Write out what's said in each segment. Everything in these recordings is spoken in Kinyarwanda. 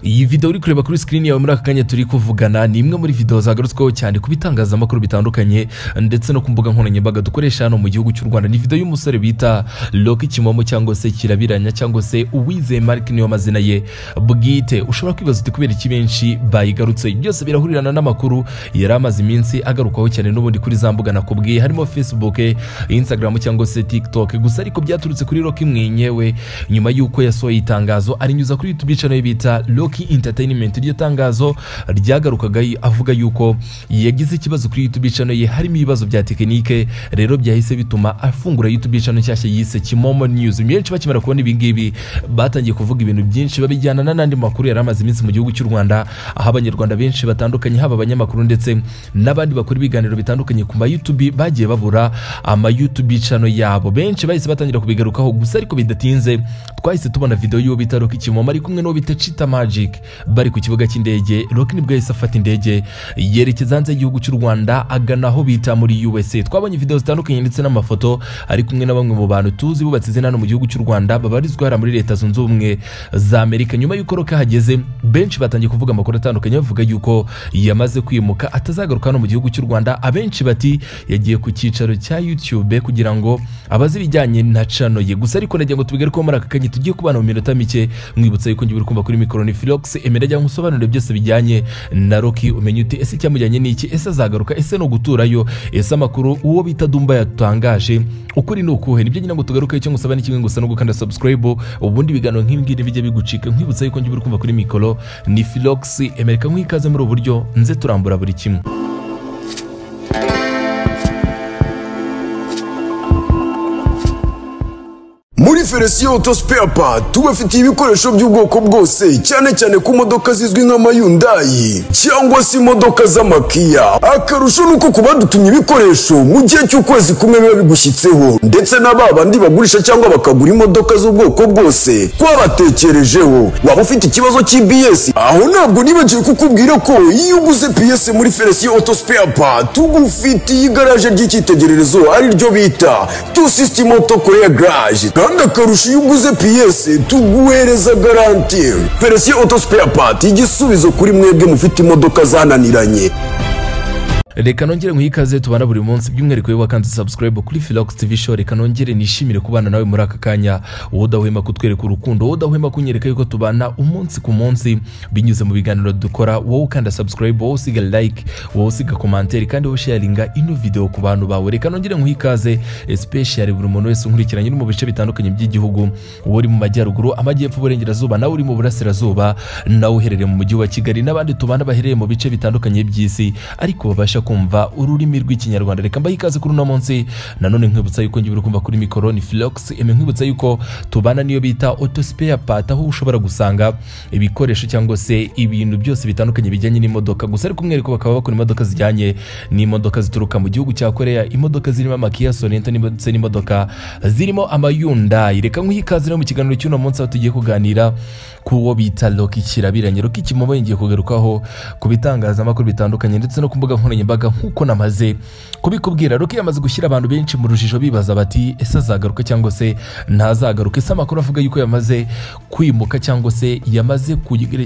Iyi video uri kureba kuri screen yawe muri aka kanya turi kuvugana ni imwe muri video zagarutsweho cyane ku bitangazamakuru bitandukanye ndetse no ku mbuga nkoranyambaga dukoresha hano mu gihugu cy'u Rwanda. Ni video y'umusore bita Loki Kimomo cyangwa se Kirabiranya cyangwa se Uwizeye Mark niyo mazina ye bwite. Ushobora kwibaza uti kubera iki benshi bayigarutse. Byose birahurirana n'amakuru yari amaze iminsi agarukaho cyane n'ubundi kuri za mbuga nakubwiye harimo Facebook, Instagram cyangwa se TikTok. Gusa ariko byaturutse kuri Loki mwenyewe nyuma y'uko yasohoye itangazo arinyuza kuri YouTube channel bita Loki Entertainment. Iryo tangazo ryagarukaga avuga yuko yagize ikibazo kuri YouTube channel ye harimo ibibazo bya tekinike, rero byahise bituma afungura YouTube channel nshyashya yise Kimomo News. Myinshi bakimara kubona ibingibi batangiye kuvuga ibintu byinshi babijyana n'andi makuru yari amaze iminsi mu gihugu cy'u Rwanda, aho abanyarwanda benshi batandukanye haba abanyamakuru ndetse n'abandi bakora ibiganiro bitandukanye ku YouTube bagiye babura ama YouTube channel yabo. Benshi bahise batangira kubigarukaho, gusa ariko bidatinze twahise tubona video y'uwo bita Loki Kimomo ari kumwe n'uwo bita Chita Magic bari ku kibuga cy'indege. Loki nibwo yahise afata indege yerekeza hanze y'igihugu cy'u Rwanda agana aho bita muri USA. Twabonye video zitandukanye ndetse n'amafoto ari kumwe na bamwe mu bantu tuzi bubatse izina no mu gihugu cy'u Rwanda babarizwa hara muri Leta Zunze Ubumwe za Amerika. Nyuma y'uko Loki hageze benshi batangiye kuvuga amakuru atandukanye bavuga yuko yamaze kwimuka atazagaruka no mu gihugu cy'u Rwanda. Abenshi bati yagiye ku cyicaro cya YouTube kugira ngo abazi bijyanye na channel ye. Gusa ariko nagiye ngo tubigaruke muri aka kanya tugiye kubana mu minota mike. Mwibutsa yuko ngiye kumva kuri micro ni Philox emerajya ngusobanurire byose bijyanye na Loki, umenye uti ese cyamujyanye n'iki, ese azagaruka, ese no guturayo, ese amakuru uwo bita Dumba yatangaje ukuri ni ukuhe. Nibyo nyina ngo tugaruke cyo ngusaba n'ikimwe gusa no gukanda subscribe ubundi biganiro nk'ibingibi bijye bigucika. Mwibutsa yuko ngiye kumva kuri micro ni Philox emereka nk'ikaze muri uburyo nze turambura buri kimwe. Muri Felician Auto Spare Part tubafitiye ibikoresho by'ubwoko bwose, cyane cyane ku modoka zizwi nka Hyundai cyangwa se imodoka z'amakia. Akarusho nuko kubadutumye ibikoresho mu gihe cy'ukwezi kumwe biba bigushyitseho, ndetse n'ababandi bagurisha cyangwa bakagura imodoka z'ubwoko bwose twabatekerejeho. Waba ufite ikibazo cy'BS, aho ntabwo nibagiwe kukubwira ko iyo uguze PS muri Felician Auto Spare Part tugufitiye igaraje ry'icyitegererezo ari ryo bita Two System Auto Korea Garage. Kandi akarusho iyo uguze PS tuguhereza garanti. Felician Auto Spare Part, igisubizo kuri mwebwe mufite imodoka zananiranye. Reka nongere nk'ikaze tubana buri munsi by'umwihariko yo wakanze subscribe kuri Philox TV Show. Reka nongere nishimire kubana nawe muri aka kanya, wowe udahwema kutwereka urukundo, wowe udahwema kunyereka yuko tubana umunsi ku munsi binyuze mu biganiro dukora. Wowe ukanda subscribe, wowe usiga like, wowe usiga commentaire kandi wowe sharinga ino video ku bantu bawe. Reka nongere nk'ikaze especially buri muntu wese unkurikiranye mu bice bitandukanye by'igihugu, wowe uri mu majyaruguru, amajyepfo, uburengerazuba, nawe uri mu burasirazuba, nawe uherereye mu mujyi wa Kigali n'abandi tubana bahereye mu bice bitandukanye by'isi ariko babasha kumva ururimi rw'ikinyarwanda. Reka mbaye ikaze kuri uno munsi. Nanone nkwibutsa yuko ngiye kumva kuri micro ni Philox nkwibutsa yuko tubana niyo bita Auto Spare Part, aho ushobora gusanga ibikoresho cyangwa se ibintu byose bitandukanye bijyanye n'imodoka. Gusa ariko umwereko bakaba bakora imodoka zijyanye n'imodoka zituruka mu gihugu cya Korea, imodoka zirimo amakia Sorento ndetse n'imodoka zirimo ama Hyundai. Reka nk'ikaze mu kiganiro cy'uno munsi aho tugiye kuganira kuwo bita Loki Kirabiranya. Loki Kimomo ngiye kugarukaho ku bitangazamakuru bitandukanye ndetse no ku mbuga nkoranyambaga nkuko namaze kubikubwira. Loki yamaze gushyira abantu benshi mu rujijo bibaza bati ese azagaruka cyangwa se ntazagaruka. Ese amakuru avuga yuko yamaze kwimuka cyangwa se yamaze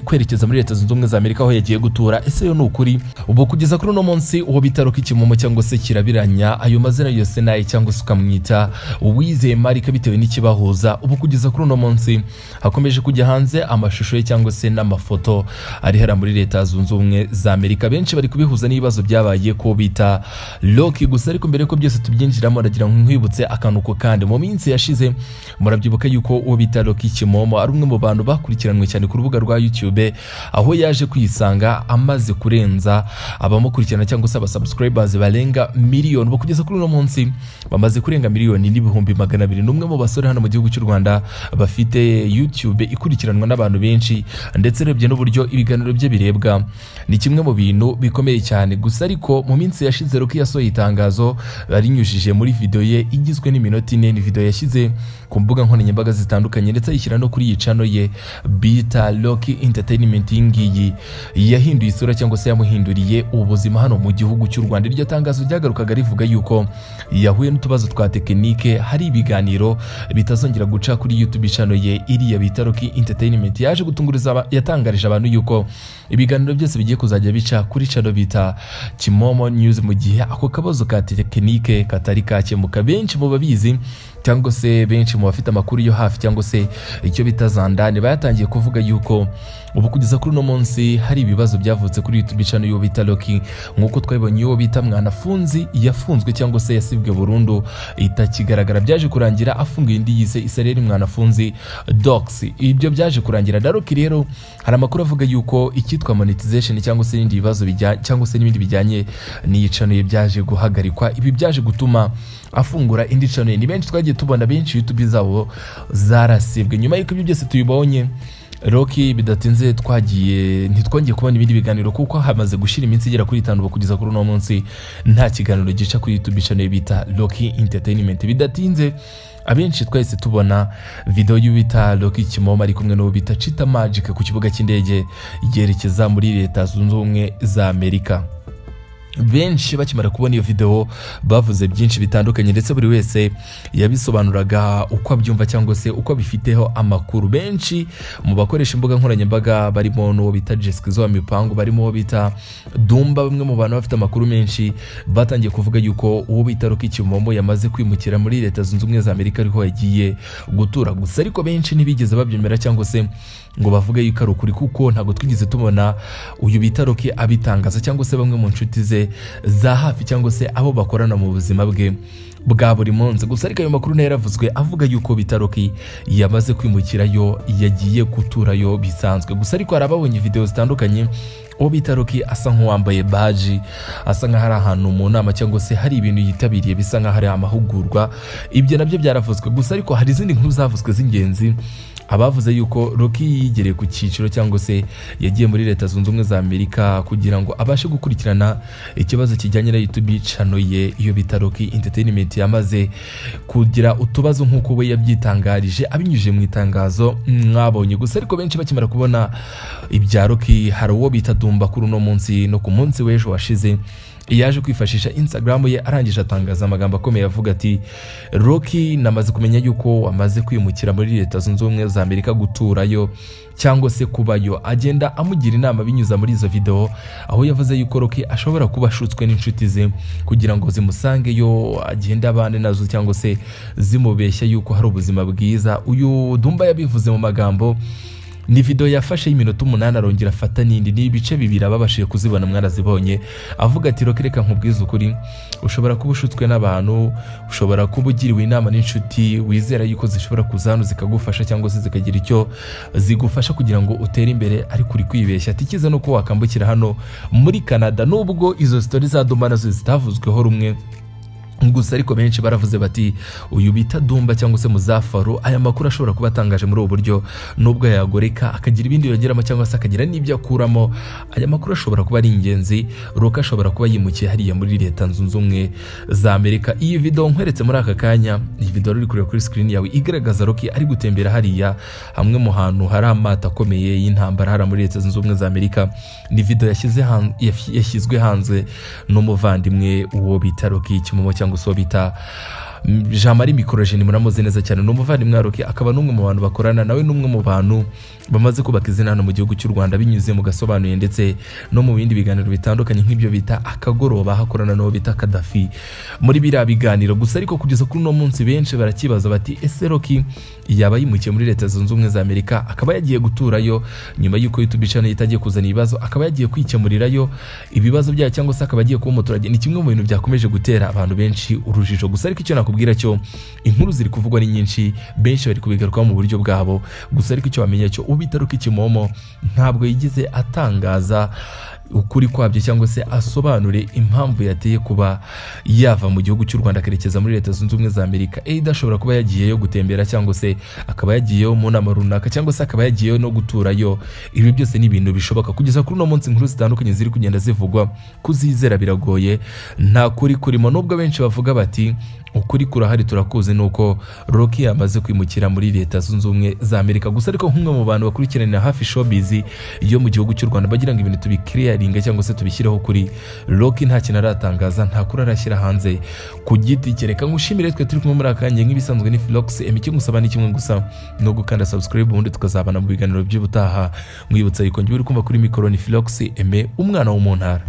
kwerekeza muri Leta Zunze Ubumwe za Amerika aho yagiye gutura, ese yo nukuri? Ubu kugeza kuri uno munsi uwo bita Loki Kimomo cyangwa se Kirabiranya, ayo mazina yose naye cyangwa se ukamwita Uwizeye Mark bitewe n'ikibahuza. Ubu kugeza kuri uno munsi hakomeje kujya hanze amashusho ye cyangwa se n'amafoto ari hera muri Leta Zunze Ubumwe za Amerika. Benshi bari kubihuza n'ibibazo byabaye ko bita Loki. Gusa ariko mbere ko byose tubyinjiramo ndagira nkwibutse akanuko kandi mu minsi yashize murabyibuka yuko uwo bita Loki Kimomo ari umwe mu bantu bakurikiranwe cyane ku rubuga rwa YouTube, aho yaje kwisanga amaze kurenza abamukurikirana cyangwa se abasubscribers barenga miliyoni. Kugeza kuri uno munsi bamaze kurenga miliyoni n'ibihumbi 200. N'umwe mu basore hano mu gihugu cy'u Rwanda bafite YouTube ikurikiranwa n'abantu benshi, ndetse rebye n'uburyo ibiganiro bye birebwa ni kimwe mu bintu bikomeye cyane. Gusa ariko mu minsi yashize Loki yasohoye itangazo arinyujije muri video ye igizwe n'iminota 4. Ni video yashyize ku mbuga nkoranyambaga zitandukanye ndetse ayishyira no kuri iyi channel ye bita Loki Entertainment. Ngiyi yahinduye isura cyangwa se yamuhinduriye ubuzima hano mu gihugu cy'u Rwanda. Iryo tangazo ryagarukaga rivuga yuko yahuye n'utubazo twa tekinike, hari ibiganiro bitazongera guca kuri YouTube channel ye iriya bita Loki Entertainment Entertainment yaje gutunguriza yatangarije abantu yuko ibiganiro byose bigiye kuzajya bica kuri channel bita Kimomo News mu gihe ako kabazo ka tekinike katari kakemuka. Benshi mu babizi cyangwa se benshi mu bafite amakuru yo hafi cyangwa se icyo bita zandani bayatangiye kuvuga yuko ubu kugeza kuri no munsi hari ibibazo byavutse kuri YouTube channel yo bita Rocky, nkuko twabibonye yo bita Mwanafunzi yafunzwe cyangwa se yasibwe burundu itakigaragara, byaje kurangira afungiye indi yise Israel Mwanafunzi Docs. Ibyo byaje kurangira na Rocky. Rero hari amakuru avuga yuko icyitwa monetization cyangwa se n'ibindi bibazo cyangwa se n'ibindi bijyanye n'iyi channel byaje guhagarikwa. Ibi byaje gutuma afungura indi channel. Ni benshi twagiye tubona benshi YouTube zabo zarasibwe. Nyuma y'uko ibyo byose tuyibonye Rocky bidatinze ntitwongeye kubona ibindi biganiro kuko hamaze gushira iminsi igera kuri 5 kugeza kuri no munsi nta kiganiro gica kuri YouTube channel bita Rocky Entertainment. Bidatinze abenshi twese tubona video y'ubita Rocky Kimomo ari kumwe n'uwo bita Chita Magic ku kibuga cy'indege yerekeza muri Leta Zunze Ubumwe za Amerika. Benshi bakimara kubona iyo video bavuze byinshi bitandukanye ndetse buri wese yabisobanuraga uko abyumva cyangwa se uko bifiteho amakuru. Benshi mu bakoresha imbuga nkoranyambaga barimo n'uwo bita Jessica Zoa Mipango, barimo uwo bita Dumba, bamwe mu bantu bafite amakuru menshi batangiye kuvuga yuko uwo bita Rocky Kimomo yamaze kwimukira muri Leta Zunze Ubumwe za Amerika ariho yagiye gutura. Gusa ariko benshi ntibigeze babyemera cyangwa se ngo bavuge yuko ari ukuri kuko ntago twigeze tubona uyu bita Rocky abitangaza cyangwa se bamwe mu nshuti ze za hafi cyangwa se abo bakorana mu buzima bwe bwa buri munsi. Gusa ariko ayo makuru nayo yaravuzwe avuga yuko bita Rocky yamaze kwimukirayo yagiye guturayo bisanzwe. Gusa ariko harababonye video zitandukanye uwo bita Rocky asa nk'uwambaye badge, asa nka hari ahantu mu nama cyangwa se hari ibintu yitabiriye bisa nka hari amahugurwa. Ibyo nabyo byaravuzwe. Gusa ariko hari izindi nkuru zavuzwe z'ingenzi abavuze yuko Rocky yigereye ku cyiciro cyangwa se yagiye muri Leta Zunze Ubumwe za Amerika kugira ngo abashe gukurikirana ikibazo kijyanye na YouTube channel ye iyo bita Rocky Entertainment yamaze kugira utubazo nk'uko we yabyitangarije abinyujije mu itangazo mwabonye. Gusa ariko benshi bakimara kubona ibya Rocky, hari uwo bita Dumba kuri no munsi no ku munsi w'ejo washize yaje kwifashisha Instagram ye arangije atangaza amagambo akomeye avuga ati Rocky namaze kumenya yuko amaze kwimukira muri Leta Zunze Ubumwe za Amerika guturayo cyangwa se kubayo. Agenda amugira inama binyuza muri izo video aho yavuze yuko Rocky ashobora kuba ashutswe n'inshuti ze kugira ngo zimusangeyo agenda abane nazo cyangwa se zimubeshya yuko hari ubuzima bwiza. Uyu Dumba yabivuze mu magambo. Ni video yafashe y'iminota 8 arongera afata n'indi n'ibice bibiri ababashije kuzibona mwarazibonye avuga ati Rocky reka nkubwiza ukuri, ushobora kuba ushutswe n'abantu, ushobora kuba ugiriwe inama n'inshuti wizera yuko zishobora kuzano zikagufasha cyangwa se zikagira icyo zigufasha kugira ngo utere imbere, ariko uri kwibeshya. Ati kiza no ko wakambukira hano muri Canada nubwo izo story za Dumba nazo zitavuzweho rumwe. Gusa ariko benshi baravuze bati uyu bita Dumba cyangwa se Muzafaru aya makuru ashobora kuba atangaje muri ubu buryo nubwo yagoreka akagira ibindi yongeramo cyangwa se akagira n'ibyo akuramo. Aya makuru ashobora kuba ari ingenzi. Rocky ashobora kuba yimukiye hariya muri Leta Zunze Ubumwe za Amerika. Iyi video nkweretse muri aka kanya, iyi video uri kureba kuri screen yawe igaragaza Rocky ari gutembera hariya hamwe mu hantu hari amata akomeye y'intambara hara muri Leta Zunze Ubumwe za Amerika. Ni video yashyizwe hanze n'umuvandimwe uwo bita Rocky Kimomo cyangwa so bita Jean-Marie Mikorojeni muramuzi neza cyane. N'umuvandimwe wa Rocky akaba n'umwe mu bantu bakorana nawe, n'umwe mu bantu bamaze kubaka izina hano mu gihugu cy'u Rwanda binyuze mu gasobanuye ndetse no mu bindi biganiro bitandukanye nk'ibyo bita Akagoroba hakorana n'uwo bita Kadafi muri biriya biganiro. Gusa ariko kugeza kuri no munsi benshi barakibaza bati ese Rocky yaba yimukiye muri Leta Zunze Ubumwe za Amerika akaba yagiye guturayo nyuma y'uko YouTube channel itagiye kuzana ibibazo akaba yagiye kwikemurirayo ibibazo byayo cyangwa se akaba yagiye kuba umuturage? Ni kimwe mu bintu byakomeje gutera abantu benshi urujijo. Gusa ariko icyo nakubwira cyo inkuru ziri kuvugwa ni nyinshi, benshi bari kubigarukaho mu buryo bwabo. Gusa ariko icyo wamenya cyo ubita Rocky Kimomo ntabwo yigize atangaza ukuri kwabyo cyangwa se asobanure impamvu yateye kuba yava mu gihugu cy'u Rwanda akerekeza muri Leta Zunze Ubumwe za Amerika. Idashobora kuba yagiyeyo gutembera cyangwa se akaba yagiyeyo mu nama runaka cyangwa se akaba yagiyeyo no guturayo. Ibi byose ni ibintu bishoboka. Kugeza kuri no munsi inkuru zitandukanye ziri kugenda zivugwa, kuzizera biragoye, nta kuri kurimo. Nubwo benshi bavuga bati ukuri kurahari turakuzi nuko Rocky yamaze kwimukira muri Leta Zunze Ubumwe za Amerika. Gusa ariko nk'umwe mu bantu bakurikiranira hafi showbiz yo mu gihugu cy'u Rwanda bagira ngo ibintu tubikiriya tubisharinga cyangwa se tubishyireho kuri Rocky nta kintu aratangaza nta kuri arashyira hanze ku giti kereka ngushimire twe turi kumwe muri akanya nk'ibisanzwe ni Philox icyo ngusaba ni kimwe gusa no gukanda subscribe ubundi tukazabana mu biganiro by'ubutaha mwibutsa yuko ngiye uri kumva kuri mikoro ni Philox umwana wo mu ntara.